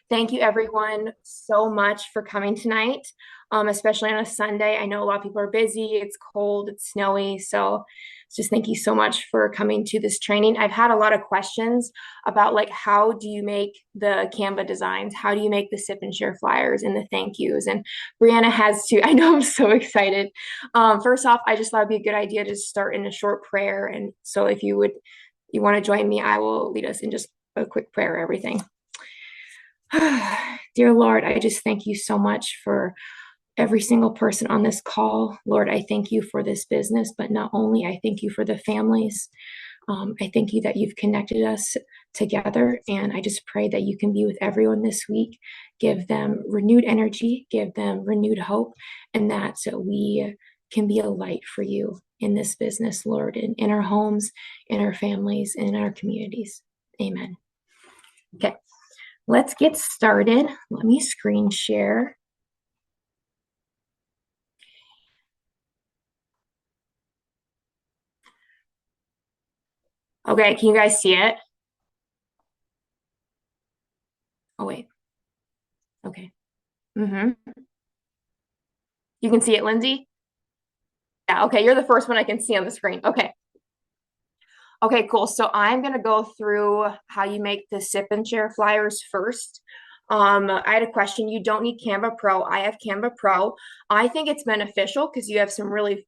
Thank you everyone so much for coming tonight, especially on a Sunday. I know a lot of people are busy, it's cold, it's snowy, so just thank you so much for coming to this training. I've had a lot of questions about like how do you make the Canva designs? How do you make the sip and share flyers and the thank yous? And Brianna has to, I know I'm so excited. First off, I just thought it'd be a good idea to start in a short prayer. And so if you want to join me, I will lead us in just a quick prayer, everything. Dear Lord, I just thank you so much for every single person on this call. Lord, I thank you for this business, but not only, I thank you for the families. I thank you that you've connected us together, and I just pray that you can be with everyone this week, give them renewed energy, give them renewed hope, and that so we can be a light for you in this business, Lord, in our homes, in our families, and in our communities. Amen. Okay, let's get started. Let me screen share. Okay, can you guys see it? Oh, wait. Okay. You can see it, Lindsay? Yeah, okay, you're the first one I can see on the screen. Okay. Okay, cool. So I'm going to go through how you make the sip and share flyers first. I had a question. You don't need Canva Pro. I have Canva Pro. I think it's beneficial because you have some really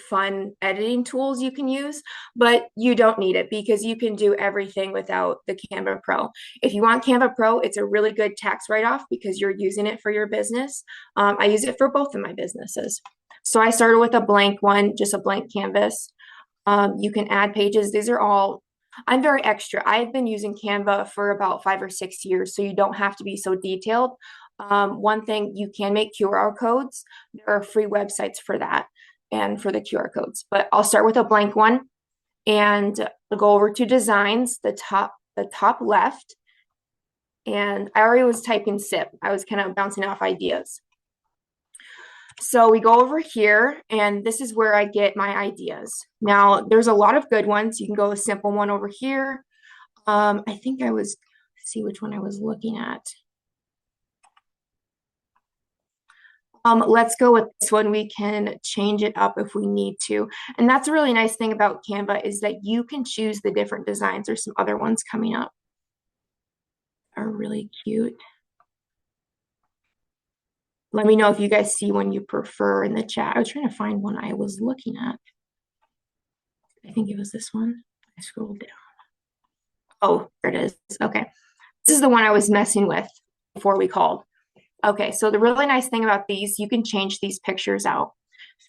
fun editing tools you can use, but you don't need it because you can do everything without the Canva Pro. If you want Canva Pro, it's a really good tax write-off because you're using it for your business. I use it for both of my businesses. So I started with a blank one, just a blank canvas. You can add pages. These are all, I'm very extra. I've been using Canva for about 5 or 6 years, so you don't have to be so detailed. One thing, you can make QR codes. There are free websites for that and for the QR codes. But I'll start with a blank one and I'll go over to designs, the top left. And I already was typing sip. I was kind of bouncing off ideas. So we go over here, and this is where I get my ideas. Now, there's a lot of good ones. You can go a simple one over here. I think see which one I was looking at. Let's go with this one. We can change it up if we need to. And that's a really nice thing about Canva is that you can choose the different designs. There's some other ones coming up. Are really cute. Let me know if you guys see one you prefer in the chat. I was trying to find one I was looking at. I think it was this one. I scrolled down. Oh, there it is. Okay. This is the one I was messing with before we called. Okay, so the really nice thing about these, you can change these pictures out.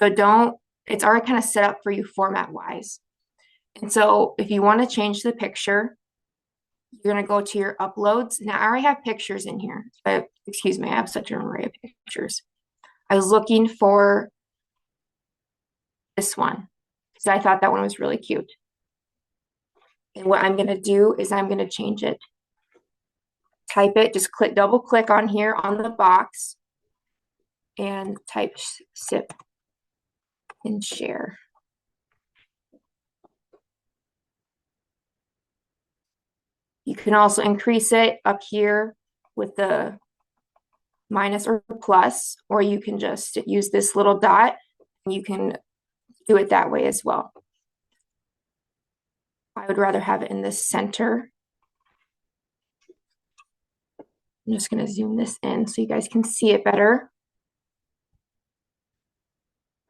So it's already kind of set up for you format-wise. And so if you want to change the picture, you're going to go to your uploads. Now, I already have pictures in here, but excuse me, I have such an array of pictures. I was looking for this one because I thought that one was really cute. And what I'm going to do is I'm going to change it. Type it, just double click on here on the box and type sip and share. You can also increase it up here with the minus or plus, or you can just use this little dot. You can do it that way as well. I would rather have it in the center. I'm just going to zoom this in so you guys can see it better.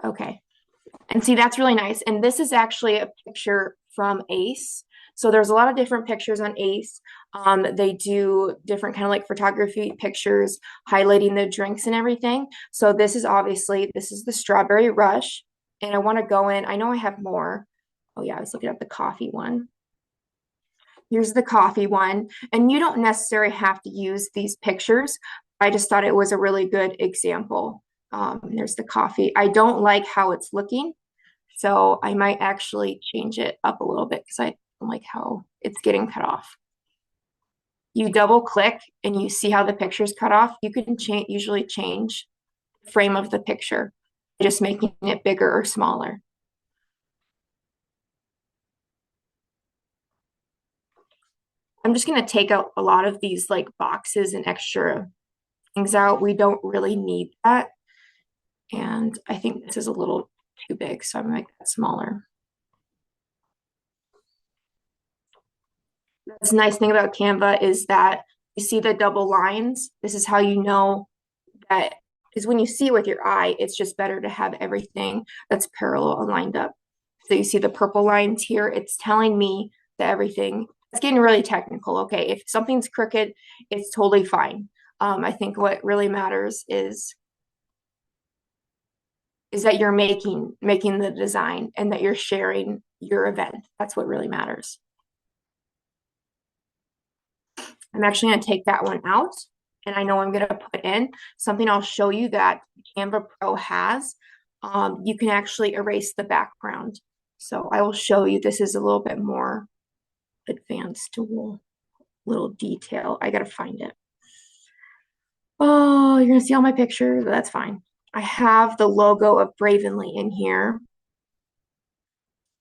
Okay. And see, that's really nice. And this is actually a picture from Ace. So there's a lot of different pictures on Ace. They do different kind of like photography pictures, highlighting the drinks and everything. So this is the Strawberry Rush. And I want to go in. I know I have more. Oh yeah, I was looking at the coffee one. Here's the coffee one. And you don't necessarily have to use these pictures. I just thought it was a really good example. There's the coffee. I don't like how it's looking. So I might actually change it up a little bit because I don't like how it's getting cut off. You double click and you see how the picture's cut off. You can usually change the frame of the picture, just making it bigger or smaller. I'm just going to take out a lot of these like boxes and extra things out. We don't really need that. And I think this is a little too big, so I'm going to make that smaller. That's the nice thing about Canva is that you see the double lines. This is how you know that, because when you see it with your eye, it's just better to have everything that's parallel and lined up. So you see the purple lines here, it's telling me that everything, it's getting really technical. Okay, if something's crooked, it's totally fine. I think what really matters is that you're making the design and that you're sharing your event. That's what really matters. I'm actually going to take that one out, and I know I'm going to put in something I'll show you that Canva Pro has. You can actually erase the background. So I will show you, this is a little bit more advanced tool, little detail. I got to find it. Oh, you're going to see all my pictures. That's fine. I have the logo of Bravenly in here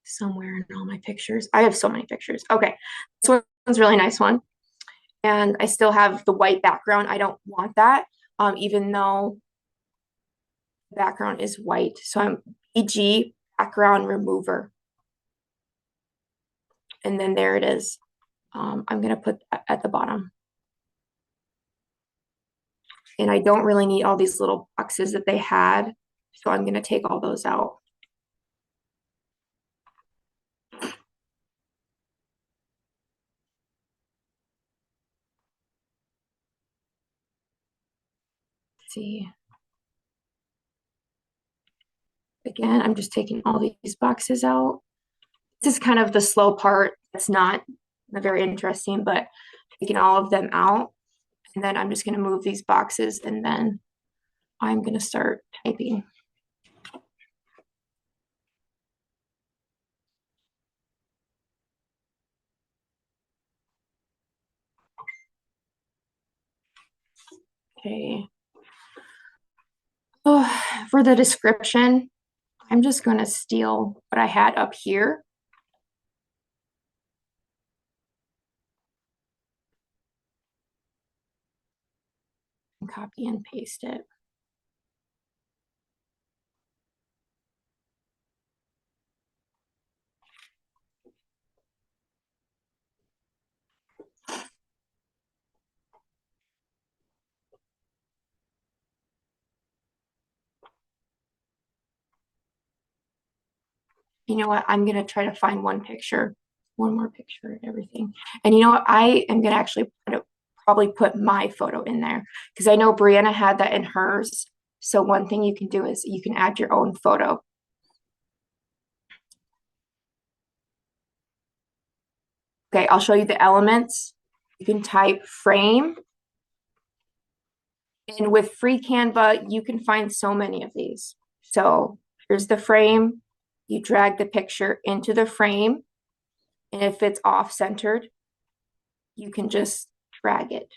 somewhere in all my pictures. I have so many pictures. Okay, this one's a really nice one. And I still have the white background. I don't want that, even though the background is white. So I'm BG background remover. And then there it is. I'm going to put that at the bottom. And I don't really need all these little boxes that they had. So I'm going to take all those out. Let's see. Again, I'm just taking all these boxes out. This is kind of the slow part. It's not very interesting, but taking all of them out. And then I'm just going to move these boxes, and then I'm going to start typing. Okay. Oh, for the description, I'm just going to steal what I had up here. And copy and paste it. You know what? I'm going to try to find one more picture and everything. And you know what? I am going to actually probably put my photo in there because I know Brianna had that in hers. So one thing you can do is you can add your own photo. Okay, I'll show you the elements. You can type frame. And with free Canva, you can find so many of these. So here's the frame. You drag the picture into the frame. And if it's off-centered, you can just drag it.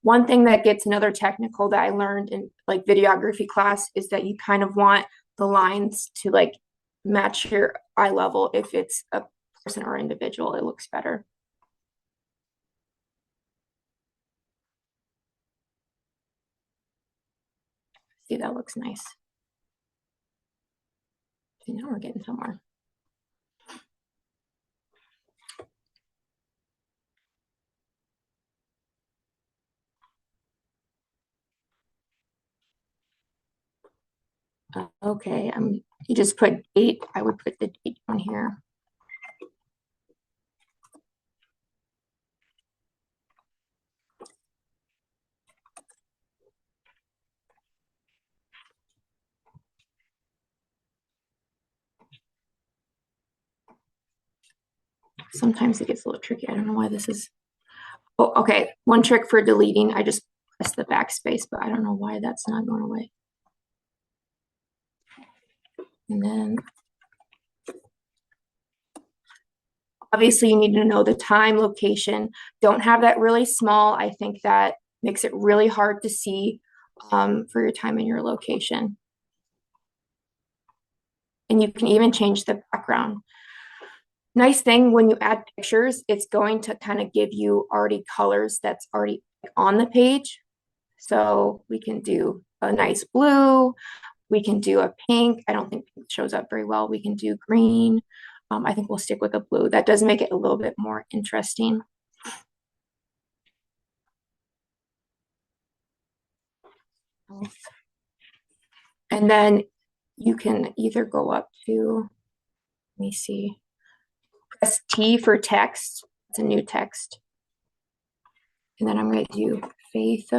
One thing that gets another technical that I learned in like videography class is that you kind of want the lines to like match your eye level. If it's a person or individual, it looks better. See, that looks nice. See, now we're getting somewhere. Okay, you just put date. I would put the date on here. Sometimes it gets a little tricky. I don't know why this is. Oh, okay. One trick for deleting, I just press the backspace, but I don't know why that's not going away. And then obviously you need to know the time, location. Don't have that really small. I think that makes it really hard to see for your time and your location. And you can even change the background. Nice thing when you add pictures, it's going to kind of give you already colors that's already on the page. So we can do a nice blue. We can do a pink. I don't think pink shows up very well. We can do green. I think we'll stick with a blue. That does make it a little bit more interesting. And then you can either go up to, let me see, press T for text. It's a new text. And then I'm going to do faith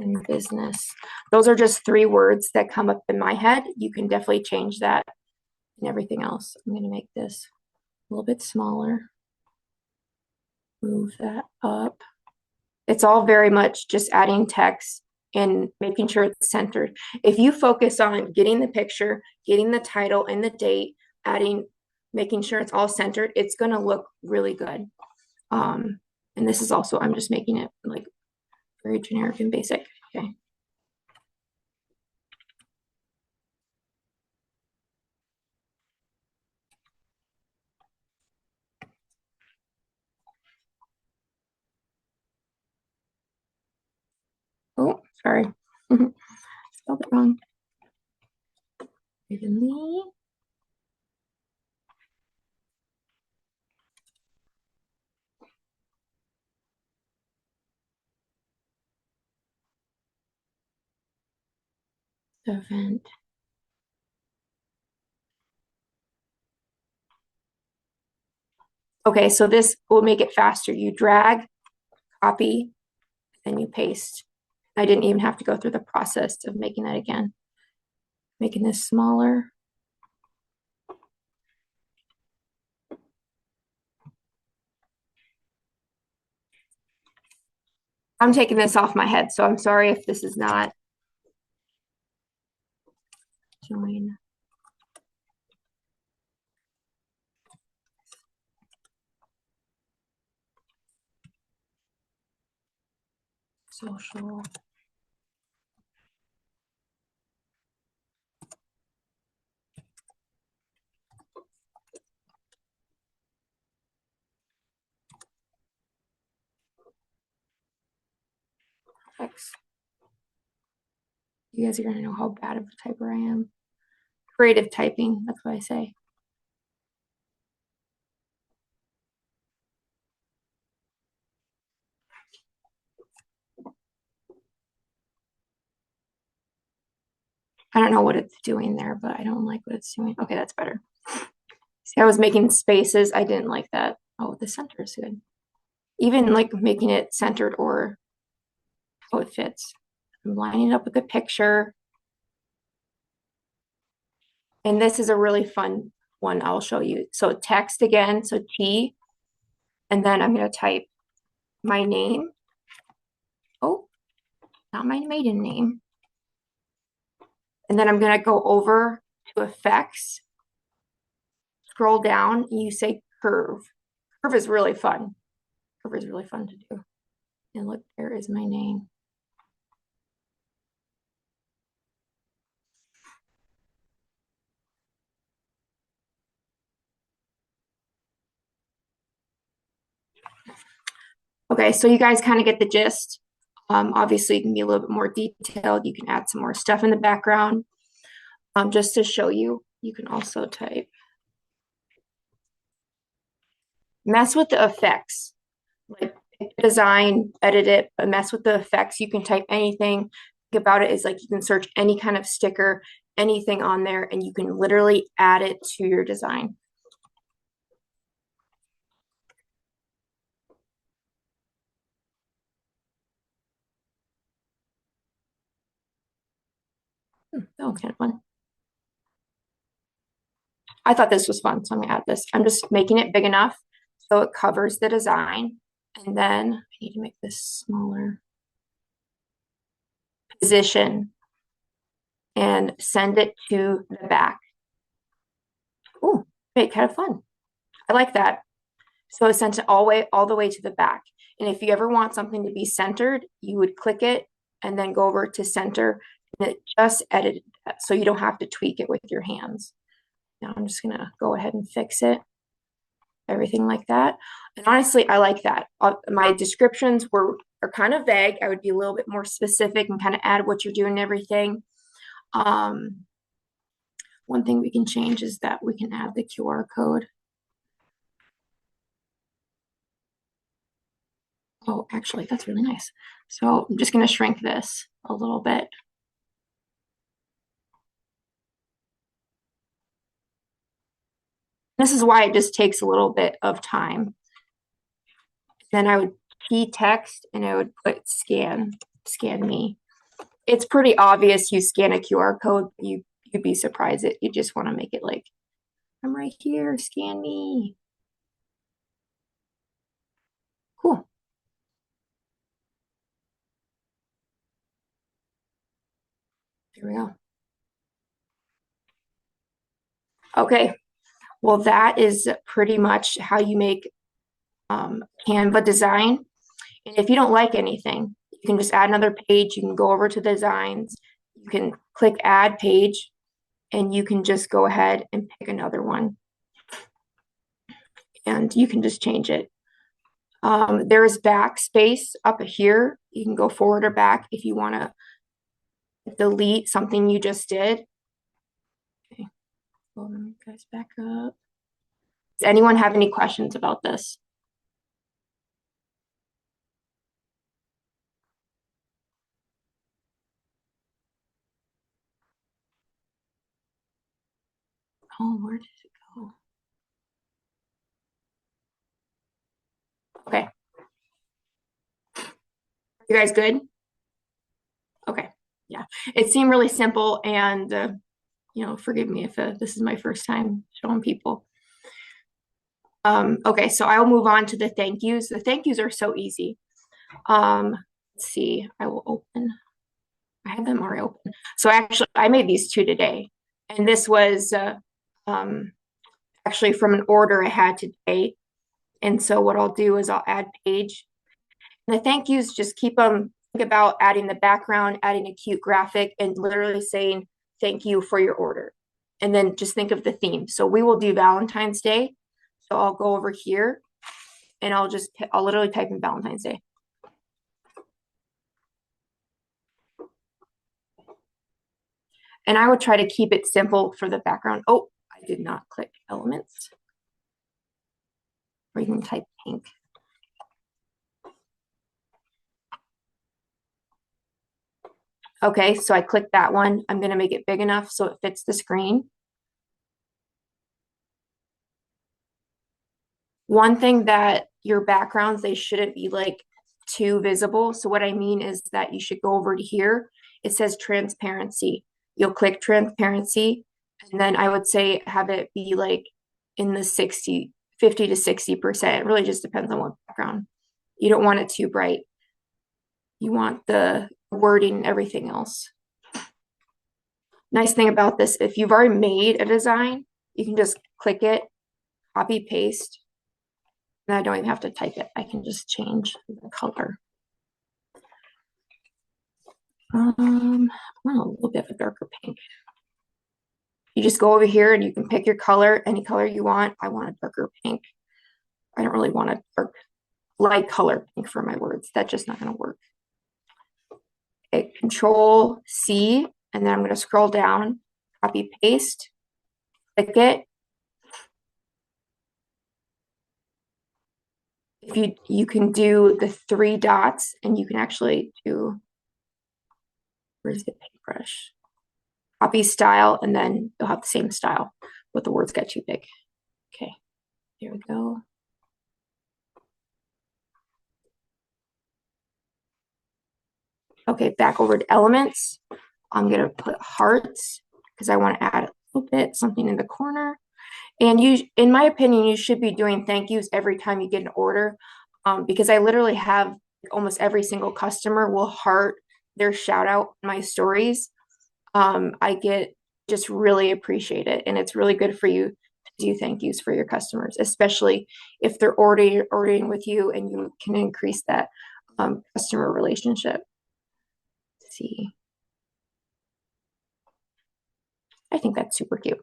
in business. Those are just 3 words that come up in my head. You can definitely change that and everything else. I'm going to make this a little bit smaller. Move that up. It's all very much just adding text and making sure it's centered. If you focus on getting the picture, getting the title and the date, making sure it's all centered, it's going to look really good. And this is also, I'm just making it like very generic and basic. Okay. Oh, sorry. Spelled it wrong. Me. Event. Okay, so this will make it faster. You drag, copy, and you paste. I didn't even have to go through the process of making that again. Making this smaller. I'm taking this off my head, so I'm sorry if this is not join. Social. X. You guys are gonna know how bad of a typer I am. Creative typing, that's what I say. I don't know what it's doing there, but I don't like what it's doing. Okay, that's better. See, I was making spaces. I didn't like that. Oh, the center is good. Even like making it centered or how it fits. I'm lining it up with the picture. And this is a really fun one I'll show you. So text again, so T, and then I'm going to type my name. Oh, not my maiden name. And then I'm going to go over to effects, scroll down, and you say curve. Curve is really fun. Curve is really fun to do. And look, there is my name. Okay, so you guys kind of get the gist. Obviously, you can be a little bit more detailed. You can add some more stuff in the background. Just to show you, you can also type. Mess with the effects. Like design, edit it, but mess with the effects. You can type anything. Think about it is like you can search any kind of sticker, anything on there, and you can literally add it to your design. That was kind of fun. I thought this was fun, so I'm gonna add this. I'm just making it big enough so it covers the design. And then I need to make this smaller. Position and send it to the back. Oh, great, kind of fun. I like that. So I sent it all the way to the back. And if you ever want something to be centered, you would click it and then go over to center and it just edited that, so you don't have to tweak it with your hands. Now I'm just gonna go ahead and fix it, everything like that. And honestly, I like that. My descriptions are kind of vague. I would be a little bit more specific and kind of add what you're doing and everything. One thing we can change is that we can add the QR code. Oh, actually, that's really nice. So I'm just going to shrink this a little bit. This is why it just takes a little bit of time. Then I would key text and I would put scan me. It's pretty obvious you scan a QR code. You'd be surprised that you just want to make it like, I'm right here, scan me. Cool. There we go. Okay, well, that is pretty much how you make Canva design. And if you don't like anything, you can just add another page. You can go over to designs. You can click add page, and you can just go ahead and pick another one. And you can just change it. There is backspace up here. You can go forward or back if you want to delete something you just did. Okay, well, let me guys back up. Does anyone have any questions about this? Oh, where did it go? Okay. You guys good? Okay. Yeah. It seemed really simple, and forgive me if this is my first time showing people. Okay, so I'll move on to the thank yous. The thank yous are so easy. Let's see. I will open. I have them already open. So actually, I made these two today, and this was actually from an order I had today. And so what I'll do is I'll add page. And the thank yous, just keep them, think about adding the background, adding a cute graphic, and literally saying thank you for your order. And then just think of the theme. So we will do Valentine's Day. So I'll go over here and I'll literally type in Valentine's Day. And I would try to keep it simple for the background. Oh, I did not click elements. Or you can type pink. Okay, so I clicked that one. I'm going to make it big enough so it fits the screen. One thing that your backgrounds, they shouldn't be like too visible. So what I mean is that you should go over to here. It says transparency. You'll click transparency, and then I would say have it be like in the 50 to 60%. It really just depends on what background. You don't want it too bright. You want the wording and everything else. Nice thing about this, if you've already made a design, you can just click it, copy, paste, and I don't even have to type it. I can just change the color. I want a little bit of a darker pink. You just go over here and you can pick your color, any color you want. I want a darker pink. I don't really want a dark, light color pink for my words. That's just not going to work. Okay, Control C, and then I'm going to scroll down, copy, paste, click it. If you can do the 3 dots, and you can actually do, where's the paintbrush? Copy style, and then you'll have the same style, but the words get too big. Okay, here we go. Okay, back over to elements. I'm gonna put hearts because I want to add a little bit, something in the corner. And in my opinion, you should be doing thank yous every time you get an order, because I literally have almost every single customer will heart their shout out in my stories. I just really appreciate it, and it's really good for you to do thank yous for your customers, especially if they're ordering with you, and you can increase that customer relationship. Let's see. I think that's super cute.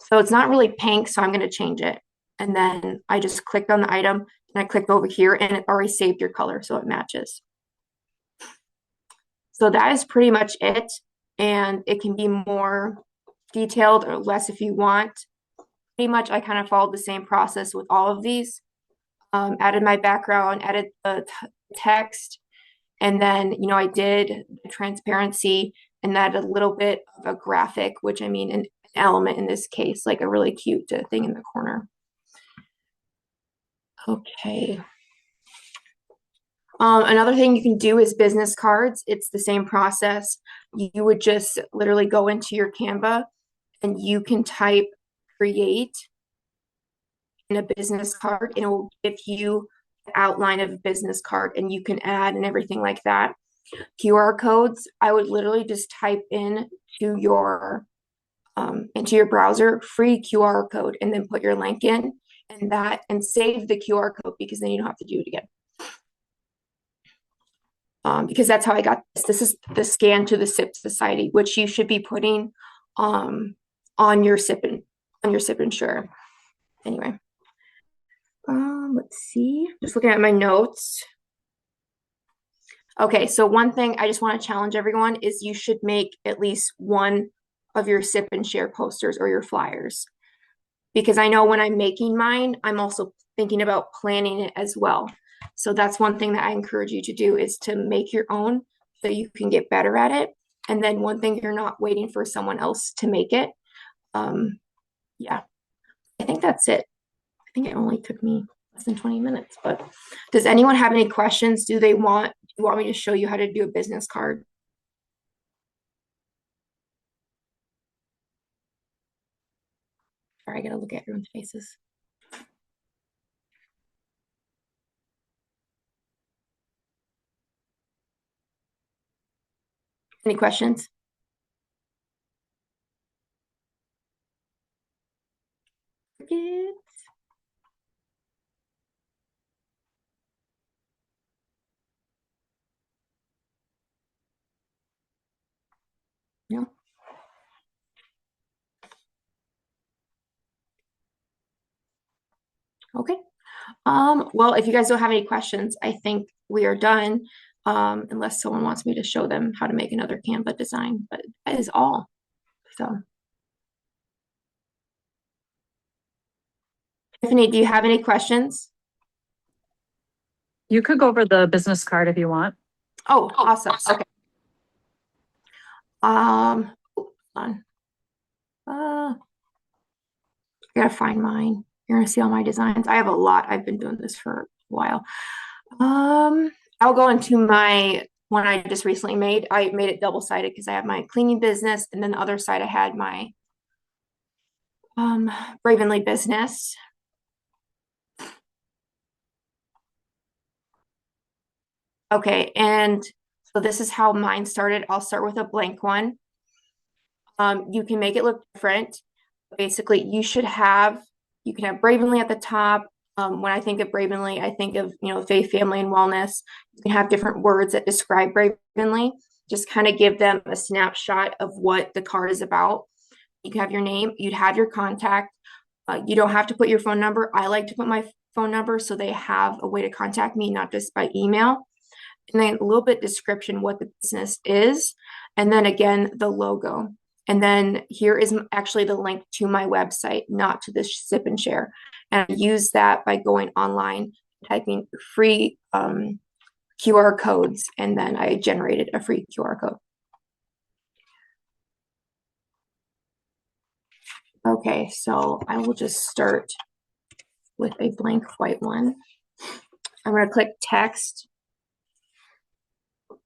So it's not really pink, so I'm going to change it. And then I just clicked on the item and I clicked over here and it already saved your color so it matches. So that is pretty much it. And it can be more detailed or less if you want. Pretty much I kind of followed the same process with all of these. Added my background, added the text, and then, I did the transparency and added a little bit of a graphic, which I mean, an element in this case, like a really cute thing in the corner. Okay. Another thing you can do is business cards. It's the same process. You would just literally go into your Canva and you can type create in a business card and it will give you the outline of a business card and you can add and everything like that. QR codes, I would literally just type in to into your browser free QR code and then put your link in and save the QR code because then you don't have to do it again. Because that's how I got this. This is the scan to the SIP Society, which you should be putting on your SIP insure. Anyway, let's see. Just looking at my notes. Okay, so one thing I just want to challenge everyone is you should make at least one of your sip and share posters or your flyers. Because I know when I'm making mine, I'm also thinking about planning it as well. So that's one thing that I encourage you to do is to make your own so you can get better at it. And then one thing, you're not waiting for someone else to make it. Yeah, I think that's it. I think it only took me less than 20 minutes, but does anyone have any questions? Do you want me to show you how to do a business card? Sorry, I gotta look at everyone's faces. Any questions? Good. No. Okay. Well, if you guys don't have any questions, I think we are done. Unless someone wants me to show them how to make another Canva design, but that is all. So, Tiffany, do you have any questions? You could go over the business card if you want. Oh, awesome. Okay. Hold on. I gotta find mine. You're gonna see all my designs. I have a lot. I've been doing this for a while. I'll go into my one I just recently made. I made it double-sided because I have my cleaning business, and then the other side I had my Bravenly business. Okay, and so this is how mine started. I'll start with a blank one. You can make it look different. Basically, you can have Bravenly at the top. When I think of Bravenly, I think of, faith, family, and wellness. You can have different words that describe Bravenly. Just kind of give them a snapshot of what the card is about. You can have your name, you'd have your contact. You don't have to put your phone number. I like to put my phone number so they have a way to contact me, not just by email. And then a little bit description what the business is. And then again, the logo. And then here is actually the link to my website, not to the sip and share. And I use that by going online, typing free QR codes, and then I generated a free QR code. Okay, so I will just start with a blank white one. I'm going to click text.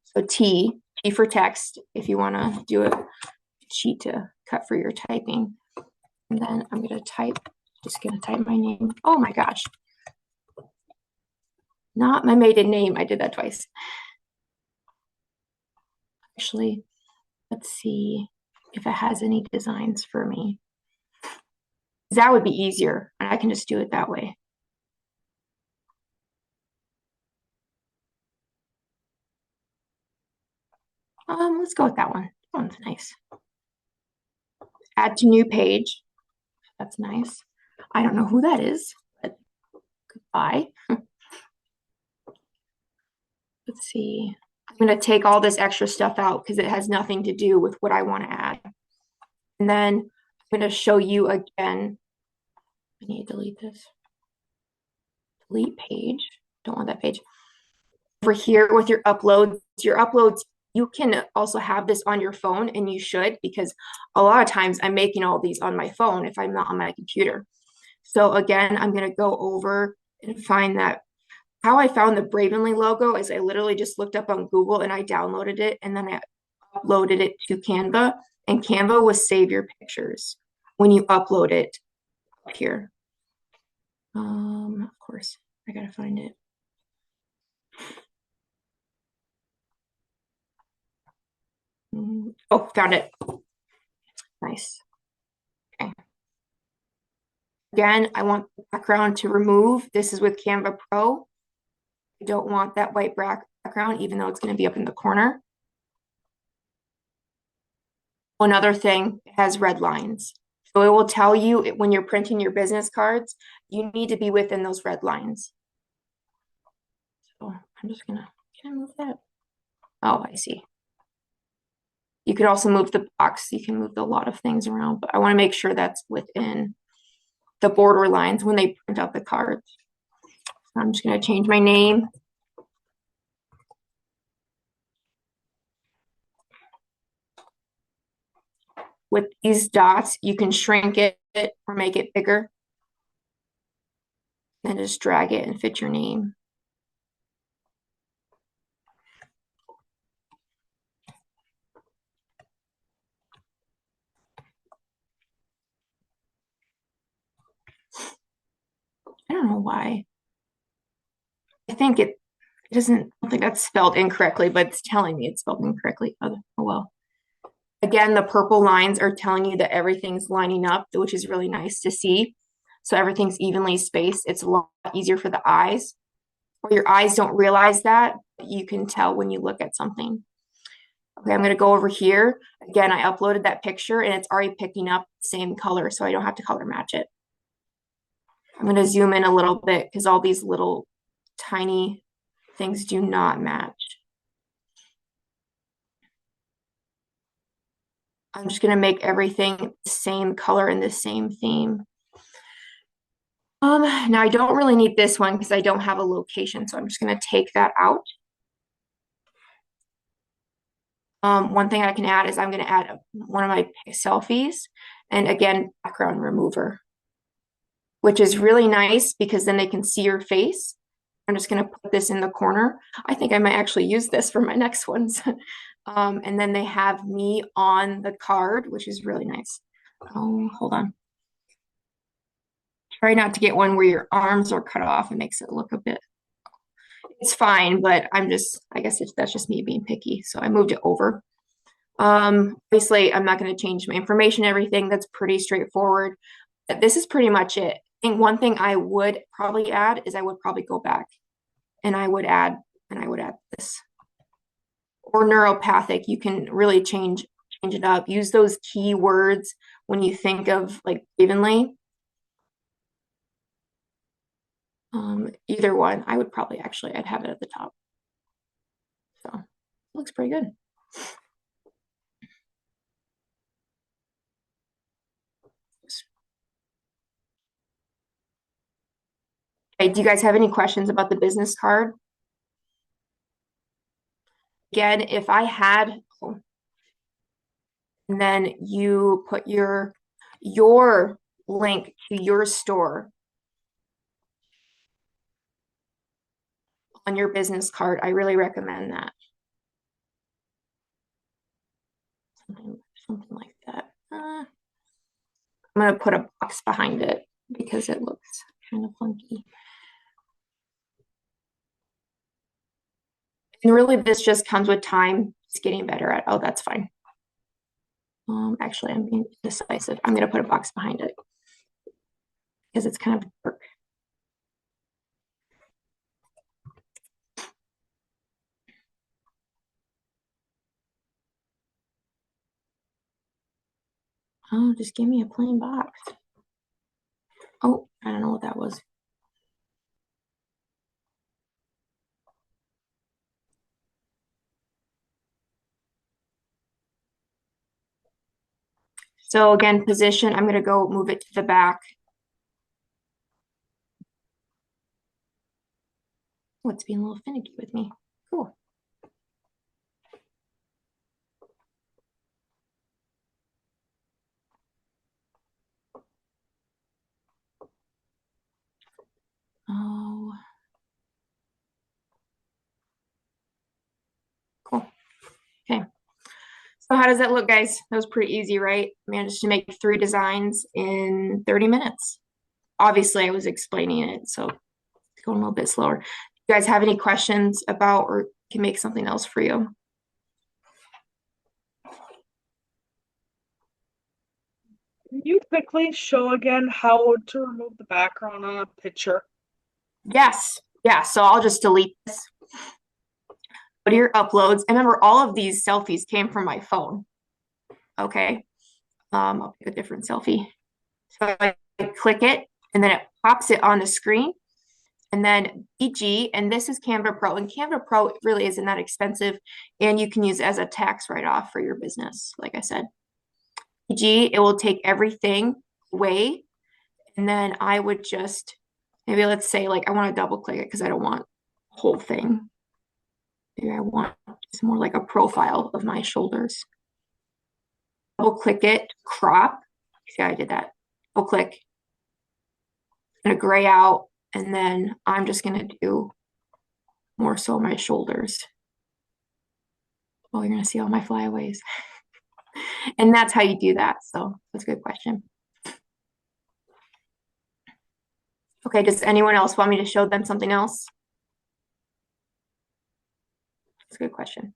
So T for text, if you want to do a sheet to cut for your typing. And then I'm going to just going to type my name. Oh my gosh. Not my maiden name. I did that twice. Actually, let's see if it has any designs for me. That would be easier, and I can just do it that way. Let's go with that one. That one's nice. Add to new page. That's nice. I don't know who that is, but goodbye. Let's see. I'm going to take all this extra stuff out because it has nothing to do with what I want to add. And then I'm going to show you again. I need to delete this. Delete page. Don't want that page. Over here with your uploads, you can also have this on your phone, and you should, because a lot of times I'm making all these on my phone if I'm not on my computer. So again, I'm going to go over and find that. How I found the Bravenly logo is I literally just looked up on Google and I downloaded it, and then I uploaded it to Canva, and Canva will save your pictures when you upload it up here. Of course, I gotta find it. Oh, found it. Nice. Okay. Again, I want the background to remove. This is with Canva Pro. I don't want that white background, even though it's going to be up in the corner. Another thing, it has red lines. So it will tell you when you're printing your business cards, you need to be within those red lines. So I'm just gonna, can I move that? Oh, I see. You could also move the box. You can move a lot of things around, but I want to make sure that's within the border lines when they print out the cards. So I'm just gonna change my name. With these dots, you can shrink it or make it bigger. And just drag it and fit your name. I don't know why. I think it doesn't, I don't think that's spelled incorrectly, but it's telling me it's spelled incorrectly. Oh well. Again, the purple lines are telling you that everything's lining up, which is really nice to see. So everything's evenly spaced. It's a lot easier for the eyes. Or your eyes don't realize that, but you can tell when you look at something. Okay, I'm going to go over here. Again, I uploaded that picture and it's already picking up the same color, so I don't have to color match it. I'm going to zoom in a little bit because all these little tiny things do not match. I'm just going to make everything the same color and the same theme. Now I don't really need this one because I don't have a location, so I'm just going to take that out. One thing I can add is I'm going to add one of my selfies, and again, background remover, which is really nice because then they can see your face. I'm just going to put this in the corner. I think I might actually use this for my next ones. And then they have me on the card, which is really nice. Oh, hold on. Try not to get one where your arms are cut off. It makes it look a bit, it's fine, but I guess that's just me being picky. So I moved it over. Obviously, I'm not going to change my information, everything. That's pretty straightforward. But this is pretty much it. I think one thing I would probably add is I would probably go back and I would add this. Or neuropathic, you can really change it up. Use those keywords when you think of like evenly. Either one, I would probably I'd have it at the top. So it looks pretty good. Okay, do you guys have any questions about the business card? Again, if I had, and then you put your link to your store on your business card, I really recommend that. Something like that. I'm going to put a box behind it because it looks kind of funky. And really, this just comes with time. It's getting better at, oh, that's fine. Actually, I'm being decisive. I'm going to put a box behind it because it's kind of dark. Oh, just give me a plain box. Oh, I don't know what that was. So again, position, I'm gonna go move it to the back. Oh, it's being a little finicky with me. Cool. Oh, cool. Okay. So how does that look, guys? That was pretty easy, right? Managed to make 3 designs in 30 minutes. Obviously, I was explaining it, so it's going a little bit slower. You guys have any questions about or can make something else for you? Can you quickly show again how to remove the background on a picture? Yes. Yeah. So I'll just delete this. Go to your uploads. And remember, all of these selfies came from my phone. Okay. I'll pick a different selfie. So I click it and then it pops it on the screen. And then BG, and this is Canva Pro. And Canva Pro really isn't that expensive. And you can use it as a tax write-off for your business, like I said. BG, it will take everything away. And then I would just, maybe let's say like I want to double click it because I don't want the whole thing. Maybe I want just more like a profile of my shoulders. Double click it, crop. See how I did that? Double click. It's gonna gray out, and then I'm just gonna do more so my shoulders. Oh, you're gonna see all my flyaways. And that's how you do that. So that's a good question. Okay, does anyone else want me to show them something else? That's a good question.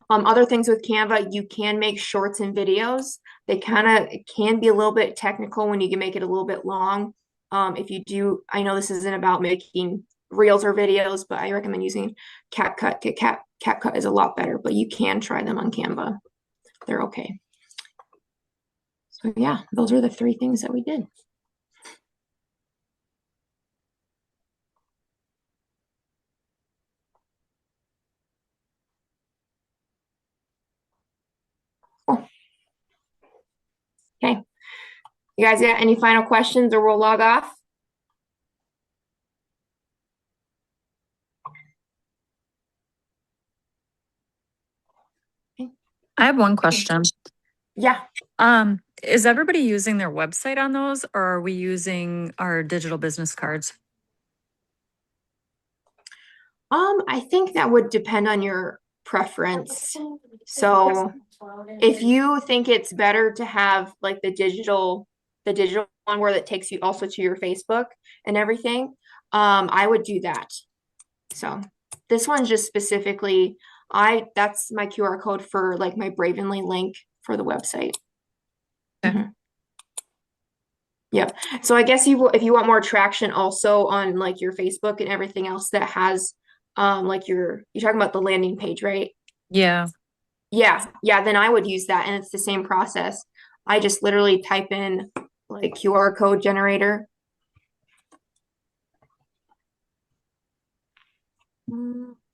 Other things with Canva, you can make shorts and videos. They kind of can be a little bit technical when you can make it a little bit long. If you do, I know this isn't about making reels or videos, but I recommend using CapCut. CapCut is a lot better, but you can try them on Canva. They're okay. So yeah, those are the 3 things that we did. Cool. Okay. You guys got any final questions or we'll log off? I have one question. Yeah. Is everybody using their website on those, or are we using our digital business cards? I think that would depend on your preference. So if you think it's better to have like the digital one where that takes you also to your Facebook and everything, I would do that. So this one's just specifically, that's my QR code for like my Bravenly link for the website. Okay. Mhm. Yep. So I guess if you want more traction also on like your Facebook and everything else that has like you're talking about the landing page, right? Yeah. Yeah, then I would use that and it's the same process. I just literally type in like QR code generator.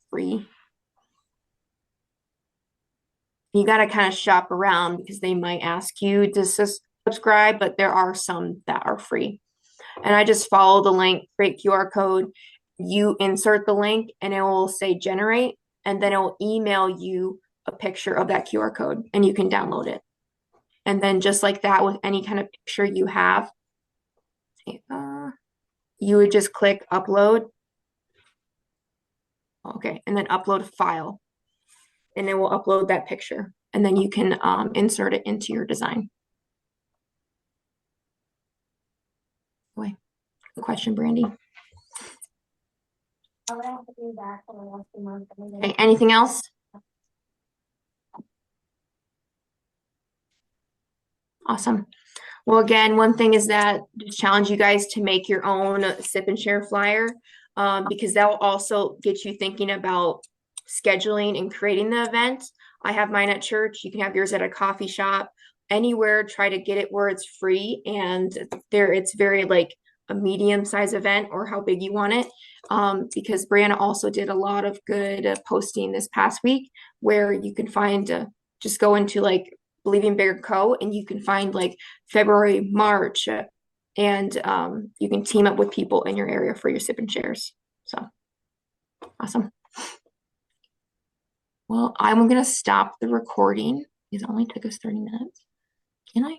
Free. You got to kind of shop around because they might ask you to subscribe, but there are some that are free. And I just follow the link, create QR code. You insert the link and it will say generate, and then it will email you a picture of that QR code and you can download it. And then just like that with any kind of picture you have, you would just click upload. Okay, and then upload a file. And it will upload that picture. And then you can insert it into your design. Boy, good question, Brandy. Okay, anything else? Awesome. Well, again, one thing is that just challenge you guys to make your own sip and share flyer because that will also get you thinking about scheduling and creating the event. I have mine at church. You can have yours at a coffee shop. Anywhere, try to get it where it's free and there it's very like a medium size event or how big you want it. Because Brianna also did a lot of good posting this past week where you can find just go into like Believing Bigger Co. and you can find like February, March, and you can team up with people in your area for your sip and shares. So awesome. Well, I'm going to stop the recording. It only took us 30 minutes. Can I?